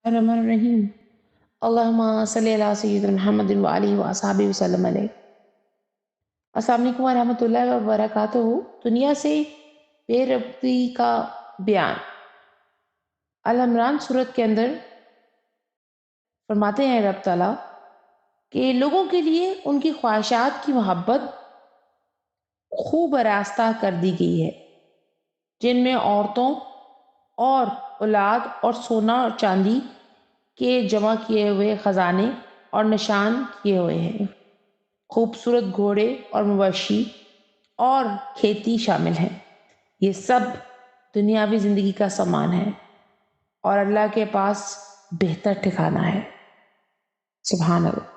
الرحمن الرحیم اللہم صلی علی سیدنا محمد و آلہ و اصحابہ وسلم علیہ۔ السلام علیکم ورحمۃ اللہ وبرکاتہ۔ دنیا سے بے ربطی کا بیان۔ العمران سورت کے اندر فرماتے ہیں رب تعالیٰ کہ لوگوں کے لیے ان کی خواہشات کی محبت خوب آراستہ کر دی گئی ہے، جن میں عورتوں اور اولاد اور سونا اور چاندی کے جمع کیے ہوئے خزانے اور نشان کیے ہوئے ہیں، خوبصورت گھوڑے اور مویشی اور کھیتی شامل ہیں۔ یہ سب دنیاوی زندگی کا سامان ہے اور اللہ کے پاس بہتر ٹھکانہ ہے۔ سبحان اللہ۔